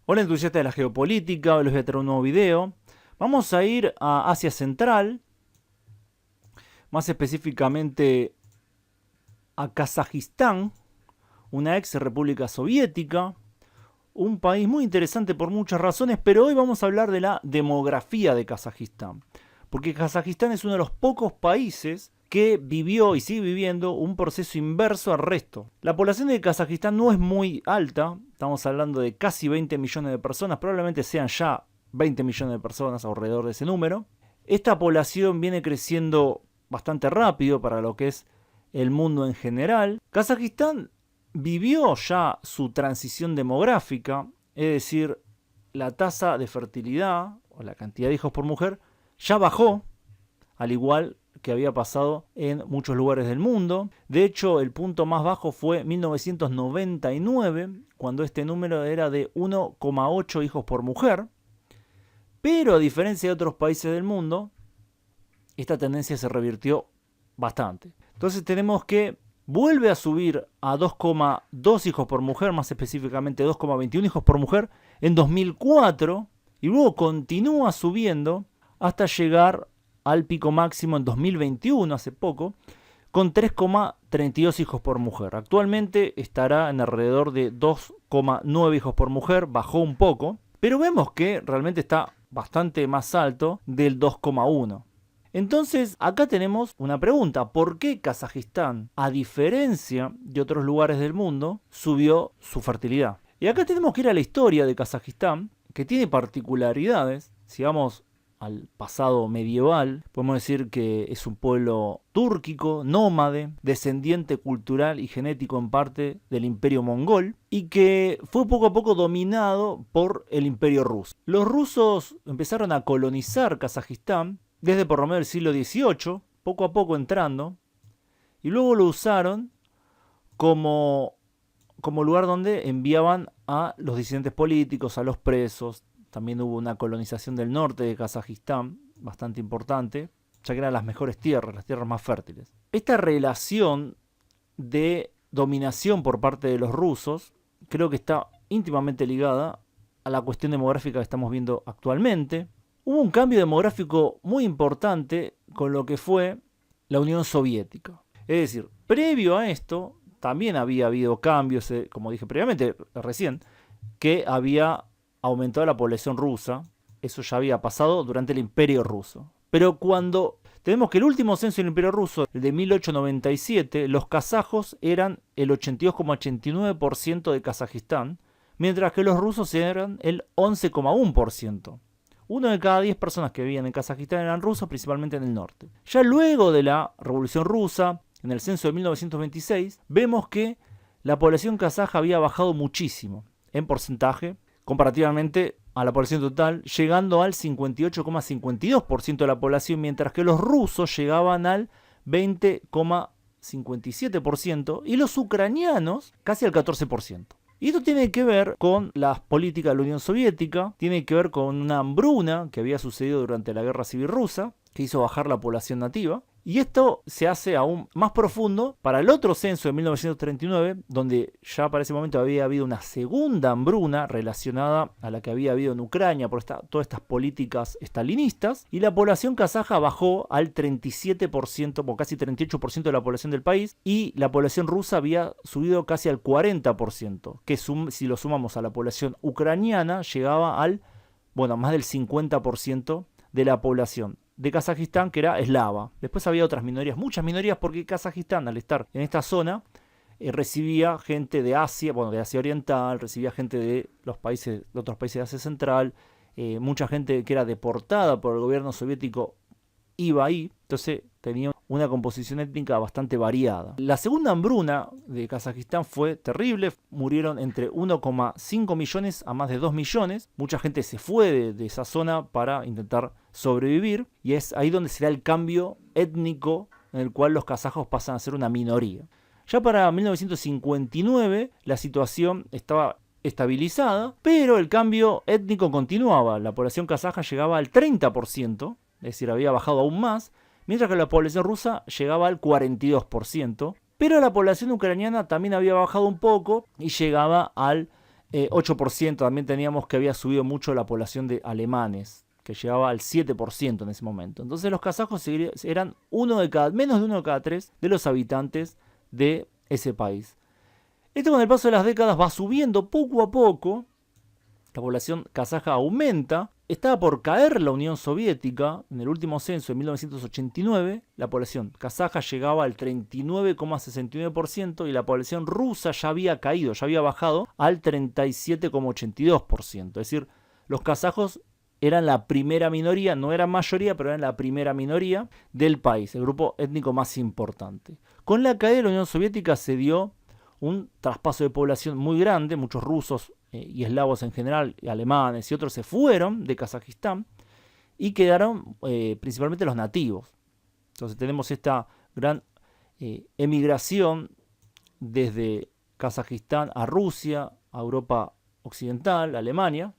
Hola entusiastas de la geopolítica, hoy les voy a traer un nuevo video. Vamos a ir a Asia Central, más específicamente a Kazajistán, una ex república soviética, un país muy interesante por muchas razones, pero hoy vamos a hablar de la demografía de Kazajistán, porque Kazajistán es uno de los pocos países que vivió y sigue viviendo un proceso inverso al resto. La población de Kazajistán no es muy alta, estamos hablando de casi 20 millones de personas, probablemente sean ya 20 millones de personas alrededor de ese número. Esta población viene creciendo bastante rápido para lo que es el mundo en general. Kazajistán vivió ya su transición demográfica, es decir, la tasa de fertilidad o la cantidad de hijos por mujer ya bajó, al igual que había pasado en muchos lugares del mundo. De hecho, el punto más bajo fue 1999, cuando este número era de 1,8 hijos por mujer. Pero a diferencia de otros países del mundo, esta tendencia se revirtió bastante. Entonces tenemos que vuelve a subir a 2,2 hijos por mujer, más específicamente 2,21 hijos por mujer en 2004, y luego continúa subiendo hasta llegar al pico máximo en 2021, hace poco, con 3,32 hijos por mujer. Actualmente estará en alrededor de 2,9 hijos por mujer, bajó un poco, pero vemos que realmente está bastante más alto del 2,1. Entonces, acá tenemos una pregunta. ¿Por qué Kazajistán, a diferencia de otros lugares del mundo, subió su fertilidad? Y acá tenemos que ir a la historia de Kazajistán, que tiene particularidades. Si vamos al pasado medieval, podemos decir que es un pueblo túrquico, nómade, descendiente cultural y genético en parte del imperio mongol, y que fue poco a poco dominado por el imperio ruso. Los rusos empezaron a colonizar Kazajistán desde por lo menos el siglo XVIII, poco a poco entrando, y luego lo usaron como lugar donde enviaban a los disidentes políticos, a los presos. También hubo una colonización del norte de Kazajistán, bastante importante, ya que eran las mejores tierras, las tierras más fértiles. Esta relación de dominación por parte de los rusos creo que está íntimamente ligada a la cuestión demográfica que estamos viendo actualmente. Hubo un cambio demográfico muy importante con lo que fue la Unión Soviética. Es decir, previo a esto también había habido cambios, como dije previamente, recién, que había aumentado la población rusa. Eso ya había pasado durante el Imperio Ruso. Pero cuando tenemos que el último censo del Imperio Ruso, el de 1897, los kazajos eran el 82,89% de Kazajistán, mientras que los rusos eran el 11,1%. Uno de cada 10 personas que vivían en Kazajistán eran rusos, principalmente en el norte. Ya luego de la Revolución Rusa, en el censo de 1926, vemos que la población kazaja había bajado muchísimo en porcentaje, comparativamente a la población total, llegando al 58,52% de la población, mientras que los rusos llegaban al 20,57% y los ucranianos casi al 14%. Y esto tiene que ver con las políticas de la Unión Soviética, tiene que ver con una hambruna que había sucedido durante la Guerra Civil Rusa, que hizo bajar la población nativa. Y esto se hace aún más profundo para el otro censo de 1939, donde ya para ese momento había habido una segunda hambruna relacionada a la que había habido en Ucrania por todas estas políticas estalinistas, y la población kazaja bajó al 37%, o casi 38% de la población del país, y la población rusa había subido casi al 40%, que si lo sumamos a la población ucraniana llegaba al, más del 50% de la población de Kazajistán, que era eslava. Después había otras minorías, muchas minorías, porque Kazajistán, al estar en esta zona, recibía gente de Asia, de Asia Oriental, recibía gente de los países, de otros países de Asia Central, mucha gente que era deportada por el gobierno soviético iba ahí, entonces tenía una composición étnica bastante variada. La segunda hambruna de Kazajistán fue terrible, murieron entre 1,5 millones a más de 2 millones, mucha gente se fue de esa zona para intentar sobrevivir, y es ahí donde se da el cambio étnico en el cual los kazajos pasan a ser una minoría. Ya para 1959 la situación estaba estabilizada, pero el cambio étnico continuaba, la población kazaja llegaba al 30%, es decir, había bajado aún más, mientras que la población rusa llegaba al 42%, pero la población ucraniana también había bajado un poco y llegaba al 8% también teníamos que había subido mucho la población de alemanes, que llegaba al 7% en ese momento. Entonces los kazajos eran menos de uno de cada tres de los habitantes de ese país. Esto con el paso de las décadas va subiendo poco a poco. La población kazaja aumenta. Estaba por caer la Unión Soviética. En el último censo de 1989, la población kazaja llegaba al 39,69% y la población rusa ya había caído, ya había bajado al 37,82%. Es decir, los kazajos eran la primera minoría, no eran mayoría, pero eran la primera minoría del país, el grupo étnico más importante. Con la caída de la Unión Soviética se dio un traspaso de población muy grande, muchos rusos y eslavos en general, alemanes y otros se fueron de Kazajistán y quedaron principalmente los nativos. Entonces tenemos esta gran emigración desde Kazajistán a Rusia, a Europa Occidental, a Alemania.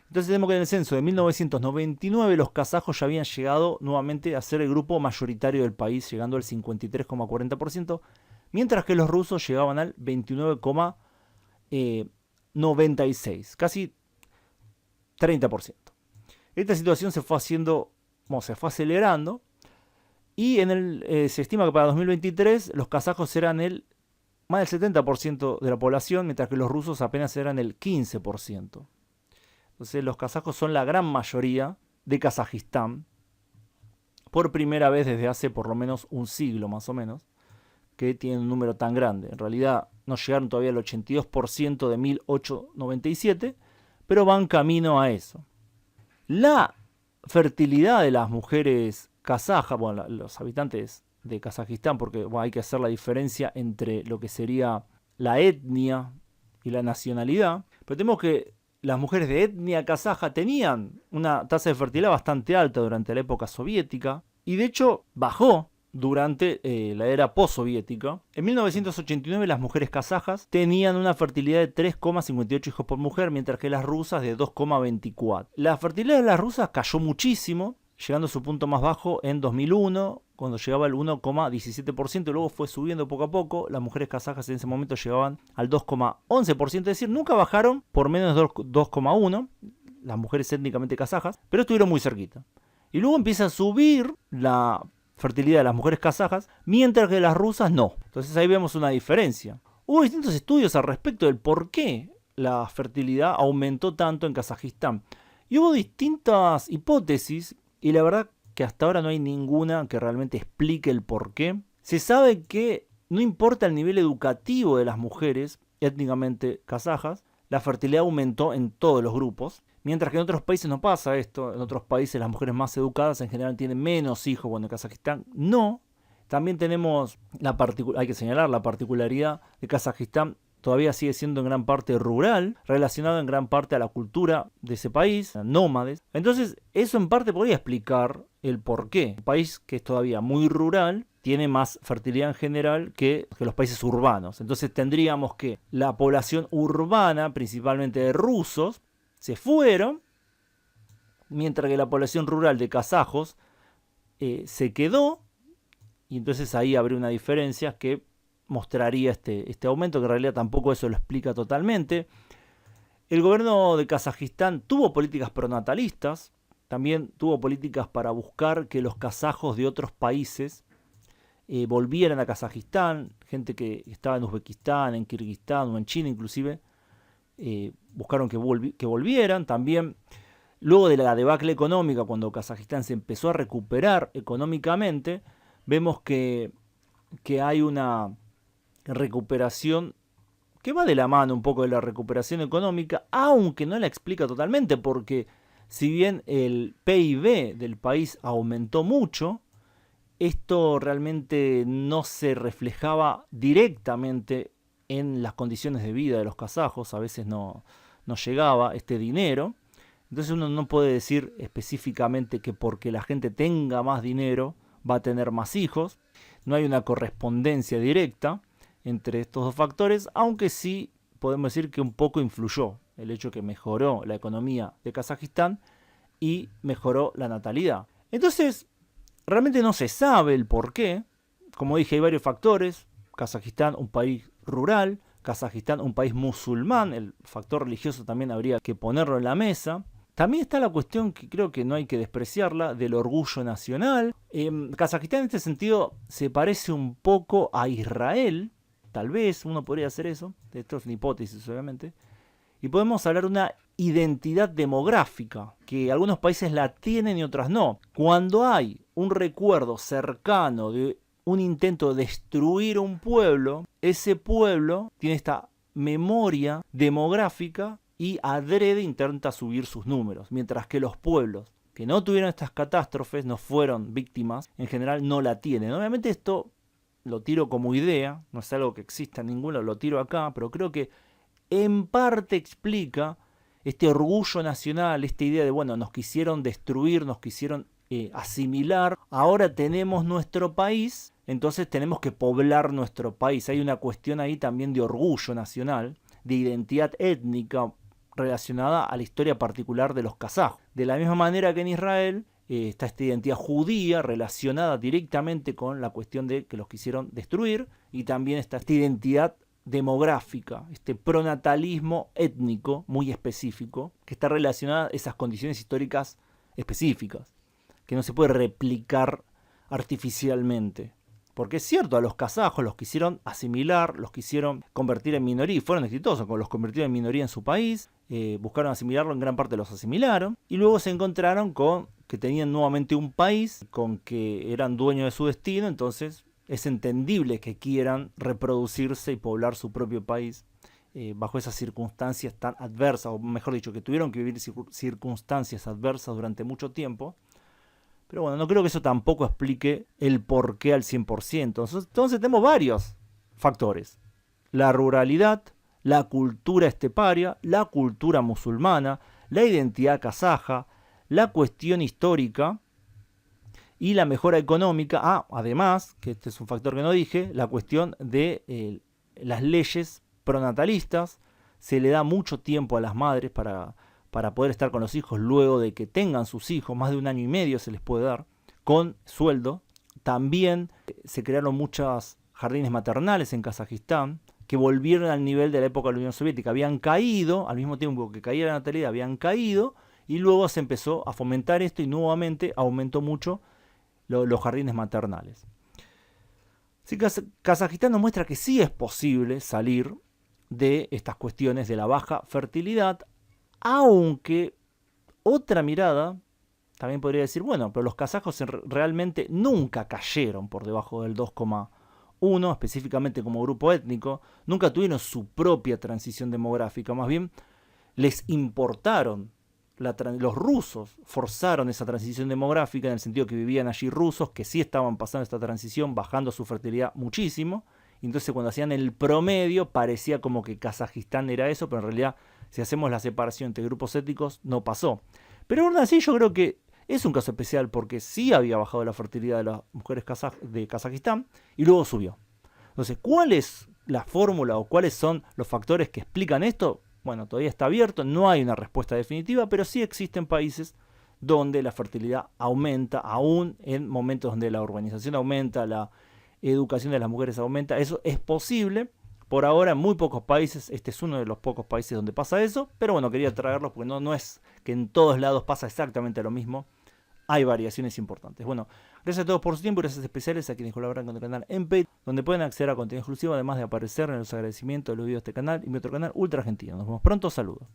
Entonces tenemos que en el censo de 1999 los kazajos ya habían llegado nuevamente a ser el grupo mayoritario del país, llegando al 53,40%, mientras que los rusos llegaban al 29,96%, casi 30%. Esta situación se fue acelerando y se estima que para 2023 los kazajos eran más del 70% de la población, mientras que los rusos apenas eran el 15%. Entonces los kazajos son la gran mayoría de Kazajistán, por primera vez desde hace por lo menos un siglo más o menos, que tienen un número tan grande. En realidad no llegaron todavía al 82% de 1897, pero van camino a eso. La fertilidad de las mujeres kazajas, bueno, los habitantes de Kazajistán, porque hay que hacer la diferencia entre lo que sería la etnia y la nacionalidad, pero tenemos que las mujeres de etnia kazaja tenían una tasa de fertilidad bastante alta durante la época soviética y de hecho bajó durante la era postsoviética. En 1989 las mujeres kazajas tenían una fertilidad de 3,58 hijos por mujer, mientras que las rusas de 2,24. La fertilidad de las rusas cayó muchísimo, llegando a su punto más bajo en 2001, cuando llegaba al 1,17%, y luego fue subiendo poco a poco. Las mujeres kazajas en ese momento llegaban al 2,11%, es decir, nunca bajaron por menos de 2,1%, las mujeres étnicamente kazajas, pero estuvieron muy cerquita. Y luego empieza a subir la fertilidad de las mujeres kazajas, mientras que las rusas no. Entonces ahí vemos una diferencia. Hubo distintos estudios al respecto del por qué la fertilidad aumentó tanto en Kazajistán. Y hubo distintas hipótesis, y la verdad que hasta ahora no hay ninguna que realmente explique el por qué. Se sabe que no importa el nivel educativo de las mujeres étnicamente kazajas, la fertilidad aumentó en todos los grupos. Mientras que en otros países no pasa esto. En otros países las mujeres más educadas en general tienen menos hijos. Bueno, en Kazajistán no. También tenemos hay que señalar la particularidad de Kazajistán. Todavía sigue siendo en gran parte rural, relacionado en gran parte a la cultura de ese país, nómades. Entonces, eso en parte podría explicar el por qué. Un país que es todavía muy rural tiene más fertilidad en general que los países urbanos. Entonces tendríamos que la población urbana, principalmente de rusos, se fueron, mientras que la población rural de kazajos se quedó, y entonces ahí habría una diferencia que mostraría este aumento, que en realidad tampoco eso lo explica totalmente. El gobierno de Kazajistán tuvo políticas pronatalistas, también tuvo políticas para buscar que los kazajos de otros países volvieran a Kazajistán, gente que estaba en Uzbekistán, en Kirguistán o en China inclusive, buscaron que volvieran. También luego de la debacle económica, cuando Kazajistán se empezó a recuperar económicamente, vemos que hay una recuperación que va de la mano un poco de la recuperación económica, aunque no la explica totalmente, porque si bien el PIB del país aumentó mucho, esto realmente no se reflejaba directamente en las condiciones de vida de los kazajos. A veces no llegaba este dinero. Entonces uno no puede decir específicamente que porque la gente tenga más dinero va a tener más hijos. No hay una correspondencia directa entre estos dos factores, aunque sí podemos decir que un poco influyó el hecho que mejoró la economía de Kazajistán y mejoró la natalidad. Entonces, realmente no se sabe el por qué. Como dije, hay varios factores. Kazajistán, un país rural. Kazajistán un país musulmán, el factor religioso también habría que ponerlo en la mesa. También está la cuestión, que creo que no hay que despreciarla, del orgullo nacional. Kazajistán en este sentido se parece un poco a Israel, tal vez uno podría hacer eso, esto es una hipótesis obviamente. Y podemos hablar de una identidad demográfica, que algunos países la tienen y otras no. Cuando hay un recuerdo cercano de un intento de destruir un pueblo, ese pueblo tiene esta memoria demográfica y adrede intenta subir sus números, mientras que los pueblos que no tuvieron estas catástrofes, no fueron víctimas, en general no la tienen. Obviamente esto lo tiro como idea, no es algo que exista en ninguno, lo tiro acá, pero creo que en parte explica este orgullo nacional, esta idea de, bueno, nos quisieron destruir, nos quisieron asimilar, ahora tenemos nuestro país, entonces tenemos que poblar nuestro país. Hay una cuestión ahí también de orgullo nacional, de identidad étnica relacionada a la historia particular de los kazajos. De la misma manera que en Israel está esta identidad judía relacionada directamente con la cuestión de que los quisieron destruir, y también está esta identidad demográfica, este pronatalismo étnico muy específico, que está relacionada a esas condiciones históricas específicas, que no se puede replicar artificialmente. Porque es cierto, a los kazajos los quisieron asimilar, los quisieron convertir en minoría, y fueron exitosos, los convirtieron en minoría en su país, buscaron asimilarlo, en gran parte los asimilaron, y luego se encontraron con que tenían nuevamente un país, con que eran dueños de su destino, entonces es entendible que quieran reproducirse y poblar su propio país bajo esas circunstancias tan adversas, o mejor dicho, que tuvieron que vivir circunstancias adversas durante mucho tiempo. Pero bueno, no creo que eso tampoco explique el porqué al 100%. Entonces tenemos varios factores. La ruralidad, la cultura esteparia, la cultura musulmana, la identidad kazaja, la cuestión histórica y la mejora económica. Además, que este es un factor que no dije, la cuestión de las leyes pronatalistas. Se le da mucho tiempo a las madres para poder estar con los hijos luego de que tengan sus hijos, más de 1 año y medio se les puede dar, con sueldo. También se crearon muchos jardines maternales en Kazajistán, que volvieron al nivel de la época de la Unión Soviética. Habían caído, al mismo tiempo que caía la natalidad, habían caído, y luego se empezó a fomentar esto y nuevamente aumentó mucho los jardines maternales. Así que Kazajistán nos muestra que sí es posible salir de estas cuestiones de la baja fertilidad, aunque otra mirada también podría decir, bueno, pero los kazajos realmente nunca cayeron por debajo del 2,1, específicamente como grupo étnico, nunca tuvieron su propia transición demográfica, más bien les importaron, los rusos forzaron esa transición demográfica en el sentido que vivían allí rusos que sí estaban pasando esta transición, bajando su fertilidad muchísimo, y entonces cuando hacían el promedio parecía como que Kazajistán era eso, pero en realidad si hacemos la separación entre grupos étnicos no pasó. Pero aún así yo creo que es un caso especial porque sí había bajado la fertilidad de las mujeres de Kazajistán y luego subió. Entonces, ¿cuál es la fórmula o cuáles son los factores que explican esto? Bueno, todavía está abierto, no hay una respuesta definitiva, pero sí existen países donde la fertilidad aumenta, aún en momentos donde la urbanización aumenta, la educación de las mujeres aumenta. Eso es posible. Por ahora en muy pocos países, este es uno de los pocos países donde pasa eso, pero bueno, quería traerlos porque no es que en todos lados pasa exactamente lo mismo, hay variaciones importantes. Bueno, gracias a todos por su tiempo y gracias especiales a quienes colaboran con el canal en Patreon, donde pueden acceder a contenido exclusivo, además de aparecer en los agradecimientos de los videos de este canal y mi otro canal Ultra Argentino. Nos vemos pronto, saludos.